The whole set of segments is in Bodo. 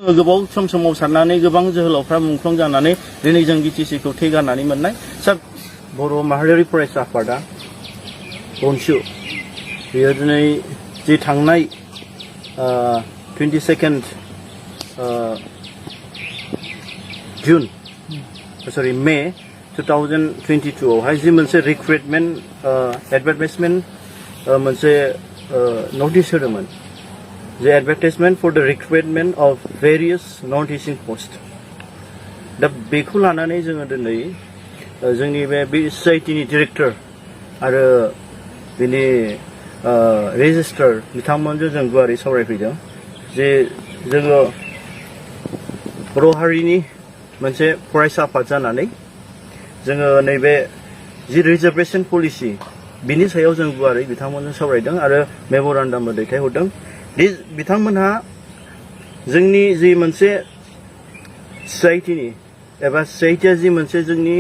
गोबाव समाव साननानै गोबां जोहोलावफ्रा मुंख्लं जानानै दिनै जों बिटिसिखौ थै गारनानै मोननाय सार बर' माहारियारि फरायसा आफादा अनसु बेयो दिनै जि थांनाय 22nd जुन मे 2022 आवहाय जि मोनसे रिक्रुटमेन्ट एडभार्टाइजमेन्ट मोनसे नटिस होदोंमोन The advertisement for the recruitment of various non-teaching posts. दा बेखौ लानानै जोङो दिनै जोंनि बे सोसाइटिनि डिरेक्टर आरो बिनि रेजिस्ट्रार बिथांमोनजों जों गुवारै सावरायफैदों जे जोङो बर' हारिनि मोनसे फरायसा आफाद जानानै जोङो नैबे जि रिजार्भेसन पलिसि बिनि सायाव जों गुवारै बिथांमोनजों सावरायदों आरो मेम'रेन्डामबो दैथायहरदों बिथांमोनहा जोंनि जि मोनसे सोसाइटिनि एबा सोसाइटिया जि मोनसे जोंनि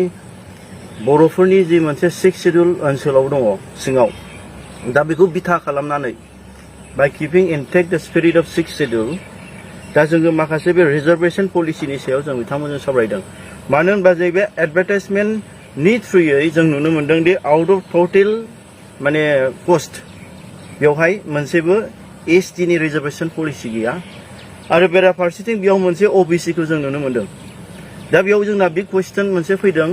बर'फोरनि जि मोनसे 6th शेड्युल ओनसोलाव दङ सिङाव दा बेखौ बिथा खालामनानै बाय किपिं इनटेक्ट द स्पिरिट अफ 6th शेड्युल दा जोङो माखासे बे रिजार्भेसन पलिसिनि सायाव जों बिथांमोनजों सावरायदों मानो होनबा जे बे एडभार्टाइजमेन्टनि थ्रुयै जों नुनो मोनदों दि आउट अफ टटेल माने पस्ट बेवहाय मोनसेबो ST नि रिजार्भेसन पलिसि गैया आरो बेराफारसेथिं बेयाव मोनसे OBC खौ जों नुनो मोनदों दा बेयाव जोंना बिग कुवेश्चन मोनसे फैदों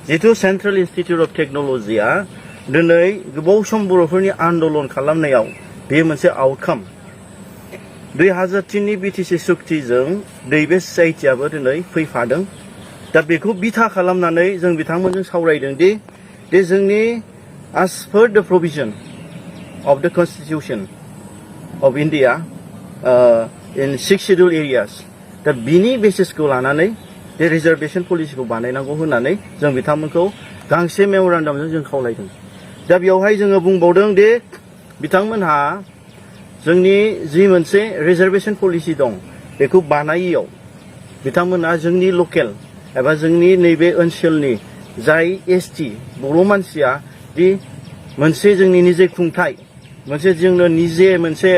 जिहेतु सेन्ट्रेल इन्स्टिटिउट अफ टेक्न'लजिया दिनै गोबाव सम बर'फोरनि आन्दलन खालामनायाव बेयो मोनसे आउटकाम 2003 नि बिटिसि सुक्तिजों बे सोसाइटियाबो दिनै फैफादों दा बेखौ बिथा खालामनानै जों बिथांमोनजों सावरायदों दि जोंनि as per the provision of the constitution of India in 6 scheduled areas दा बिनि बेसिसखौ लानानै बे रिजार्भेसन पलिसिखौ बानायनांगौ होननानै जों बिथांमोनखौ गांसे मेम'रेन्डामजों जों खावलायदों दा बेवहाय जोङो बुंबावदों दि बिथांमोनहा जोंनि जि मोनसे रिजार्भेसन पलिसि दं बेखौ बानायियाव बिथांमोनहा जोंनि लकेल एबा जोंनि नैबे ओनसोलनि जाय ST बर' मानसिया दि मोनसे जोंनि निजे खुंथाय मोनसे जोंनो निजे मोनसे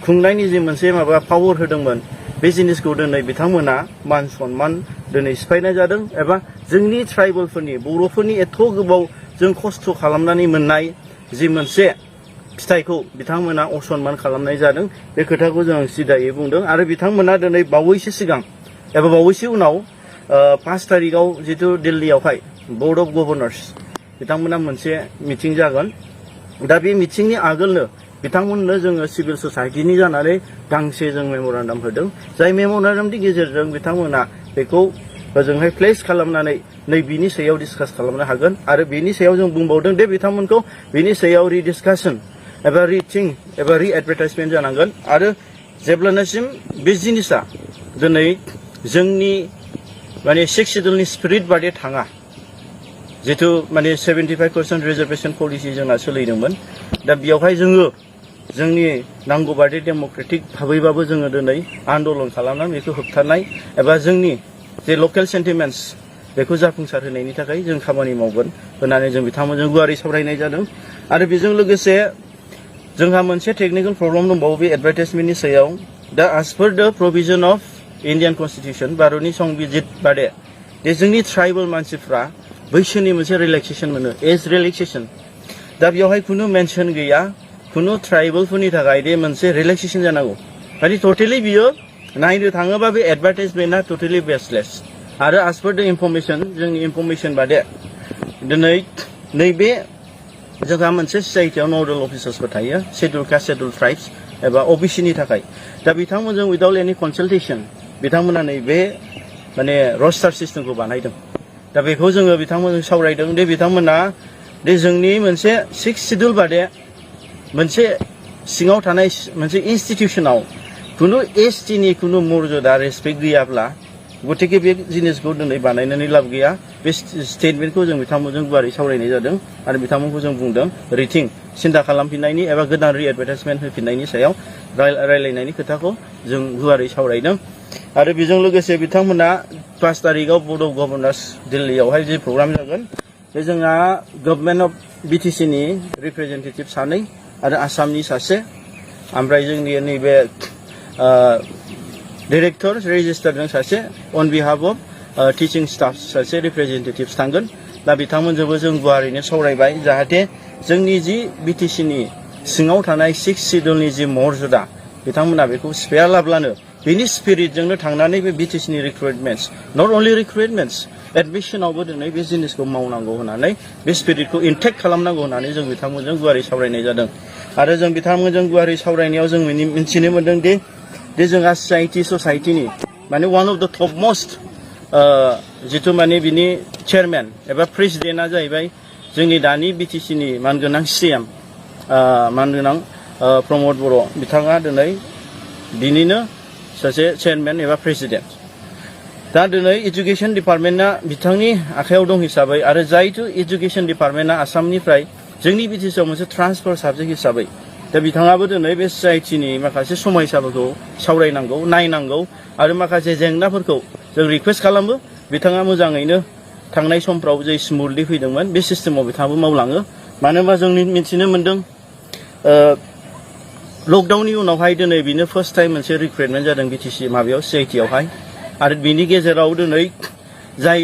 खुंनायनि जि मोनसे माबा पावार होदोंमोन बे जिनिसखौ दिनै बिथांमोना मान सन्मान दिनै सिफायनाय जादों एबा जोंनि ट्राइबेलफोरनि बर'फोरनि एथ' गोबाव जों खस्थ' खालामनानै मोननाय जि मोनसे फिथाइखौ बिथांमोना असन्मान खालामनाय जादों बे खोथाखौ जों सिदायै बुंदों आरो बिथांमोना दिनै बावैसो सिगां एबा बावैसो उनाव 5 तारिखआव जितु दिल्लीयावहाय बर्ड अफ गभर्नर्स बिथांमोना मोनसे मिटिं जागोन दा बे मिटिंनि आगोलनो बिथांमोननो जोङो सिभिल ससाइटिनि जानानै गांसे जों मेम'रेन्डाम होदों जाय मेम'रेन्डामनि गेजेरजों बिथांमोना बेखौ ओजोंहाय प्लेस खालामनानै नै बिनि सायाव डिसकास खालामनो हागोन आरो बेनि सायाव जों बुंबावदों दे बिथांमोनखौ बिनि सायाव रिडिसकासन एबा रिथिं एबा रिएडभार्टाइजमेन्ट जानांगोन आरो जेब्लानासिम बे जिनिसा दिनै जोंनि माने 6th शेड्युलनि स्पिरिट बादि थाङा जितु माने 75% रिजार्भेसन पलिसि जोंना सोलिदोंमोन दा बेयावहाय जोङो जोंनि नांगौ बादि डेम'क्रेटिक भाबैबाबो जोङो दिनै आन्दलन खालामनानै बेखौ होबथानाय एबा जोंनि जे लकेल सेन्टिमेन्ट्स बेखौ जाफुंसार होनायनि थाखाय जों खामानि मावगोन होननानै जों बिथांमोनजों गुवारै सावरायनाय जादों आरो बेजों लोगोसे जोंहा मोनसे टेकनिकेल प्रब्लेम दंबावो बे एडभार्टाइजमेन्टनि सायाव दा as per the provision of Indian Constitution भारतनि संबिजित बादे जे जोंनि ट्राइबेल मानसिफ्रा बैसोनि मोनसे रिलेक्सेसन मोनो एज रिलेक्सेसन दा बेयावहाय खुनु मेनसन गैया खुनु ट्राइबेलफोरनि थाखाय दे मोनसे रिलेक्सेसन जानांगौ माने टटेलि बियो नायनो थाङोबा बे एडभार्टाइजमेन्टआ टटेलि बेसलेस आरो as per the information जोंनि इनफरमेसन बादे दिनै नैबे जोंहा मोनसे सोसाइटियाव नडेल अफिसार्सफोर थायो शेड्युल कास्ट शेड्युल ट्राइब्स एबा OBC नि थाखाय दा बिथांमोनजों उइदाउट एनि कनसालटेसन बिथांमोना नैबे माने रस्टार सिस्टेमखौ बानायदों दा बेखौ जोङो बिथांमोनजों सावरायदों दे बिथांमोना दे जोंनि मोनसे 6th शेड्युल बादे मोनसे सिङाव थानाय मोनसे इनस्टिटिउसनाव खुनु ST नि खुनु मर्यादा रेसपेक्ट गैयाब्ला गतिके बे जिनिसखौ दिनै बानायनानै लाब गैया बे स्टेटमेन्टखौ जों बिथांमोनजों गुवारै सावरायनाय जादों आरो बिथांमोनखौ जों बुंदों रिथिं सिन्था खालामफिननायनि एबा गोदान रिएडभार्टाइजमेन्ट होफिननायनि सायाव रायलायनायनि खोथाखौ जों गुवारै सावरायदों आरो बेजों लोगोसे बिथांमोना 5 तारिखआव बर्ड अफ गभर्नर्स दिल्लीयावहाय जे प्रग्राम जागोन बे जोंहा गभर्नमेन्ट अफ BTC नि रिप्रेजेन्टेटिभ सानै आरो आसामनि सासे ओमफ्राय जोंनि नैबे डाइरेक्टर रेजिस्टारजों सासे on behalf of teaching staff सासे रिप्रेजेन्टेटिभ्स थांगोन दा बिथांमोनजोंबो जों गुवारैनो सावरायबाय जाहाथे जोंनि जि बिटिसिनि सिङाव थानाय 6 सिडुलनि जि मर्यादा बिथांमोना बेखौ सिफायालाब्लानो बेनि स्पिरिटजोंनो थांनानै बे बिटिसिनि रिक्रुइटमेन्ट्स नट अनलि रिक्रुइटमेन्ट्स एडमिसनावबो दिनै बे जिनिसखौ मावनांगौ होननानै बे स्पिरिटखौ इनटेक्ट खालामनांगौ होननानै जों बिथांमोनजों गुवारै सावरायनाय जादों आरो जों बिथांमोनजों गुवारै सावरायनायाव जों मिथिनो मोनदों दि जोंहा ससाइटिनि माने one of the top must जिथु माने बिनि चेयारमेन एबा प्रेसिडेन्टआ जाहैबाय जोंनि दानि बिटिसिनि मानगोनां सिएम मानगोनां प्रमद बर' बिथाङा दिनै बिनिनो सासे चेयारमेन एबा प्रेसिडेन्ट दा दिनै एजुकेशन डिपार्टमेन्टआ बिथांनि आखायाव दं हिसाबै आरो जायथु एजुकेशन डिपार्टमेन्टआ आसामनिफ्राय जोंनि बिटिसिआव मोनसे ट्रान्सफार साबजेक्ट हिसाबै दा बिथाङाबो दिनै बे ससाइटिनि माखासे समयसाफोरखौ सावरायनांगौ नायनांगौ आरो माखासे जेंनाफोरखौ जों रिक्वेस्ट खालामो बिथाङा मोजाङैनो थांनाय समफ्राव जे स्मुथलि फैदोंमोन बे सिस्टेमाव बिथाङाबो मावलाङो मानो होनबा जों मिथिनो मोनदों लकडाउननि उनावहाय दिनै बिनो फार्स्ट टाइम मोनसे रिक्रुइटमेन्ट जादों बिटिसि माबायाव सिआइटिआवहाय आरो बिनि गेजेराव दिनै जाय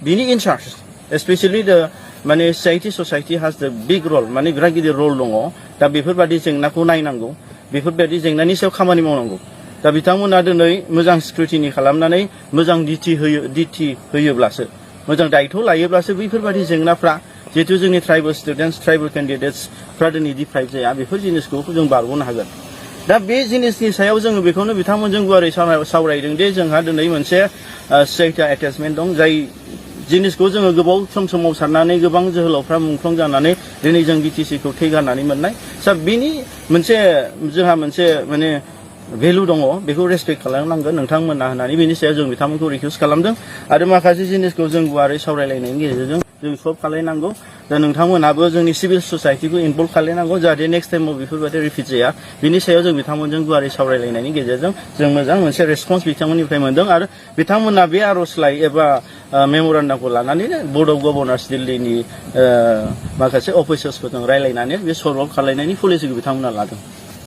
बिनि इनचार्ज स्पेसियेलि माने सिआइटि ससाइटि हाज द बिग रल माने बिराद गिदिर रल दङ दा बेफोरबादि जेंनाखौ नायनांगौ बेफोरबादि जेंनानि सायाव खामानि मावनांगौ दा बिथांमोना दिनै मोजां स्क्रुटिनि खालामनानै मोजां दिथि होयोब्लासो मोजां दायित्व लायोब्लासो बैफोरबादि जेंनाफ्रा जिहेतु जोंनि ट्राइबेल स्टुडेन्टस ट्राइबेल केन्डिडेट्सफ्रा दिनै डिप्राइभ जाया बेफोर जिनिसखौ जों बारग'नो हागोन दा बे जिनिसनि सायाव जोङो बेखौनो बिथांमोनजों गुवारै सावरायदों दि जोंहा दिनै मोनसे सिआइटि एटेचमेन्ट दं जाय जिनिसखौ जोङो गोबाव समाव सारनानै गोबां जोहोलावफ्रा मुंख्लं जानानै दिनै जों बिटिसिखौ थै गारनानै मोननाय सा बिनि मोनसे जोंहा मोनसे माने भेलु दङ बेखौ रेसपेक्ट खालामनांगोन नोंथांमोना होननानै बेनि सायाव जों बिथांमोनखौ रिकुवेस्ट खालामदों आरो माखासे जिनिसखौ जों गुवारै सावरायलायनायनि गेजेरजों जों सल्भ खालायनांगौ दा नोंथांमोनाबो जोंनि सिभिल ससाइटिखौ इनभल्भ खालायनांगौ जाहाथे नेक्स्ट टाइमाव बेफोरबायदि रिपिट जाया बिनि सायाव जों बिथांमोनजों गुवारै सावरायलायनायनि गेजेरजों जों मोजां मोनसे रेसपन्स बिथांमोननिफ्राय मोनदों आरो बिथांमोना बे आर'जलाइ एबा मेम'रेन्डामखौ लानानैनो बर्ड अफ गभर्नर्स दिल्लीनि माखासे अफिसार्सफोरजों रायलायनानै बे सल्भ खालायनायनि पलिसिखौ बिथांमोना लादों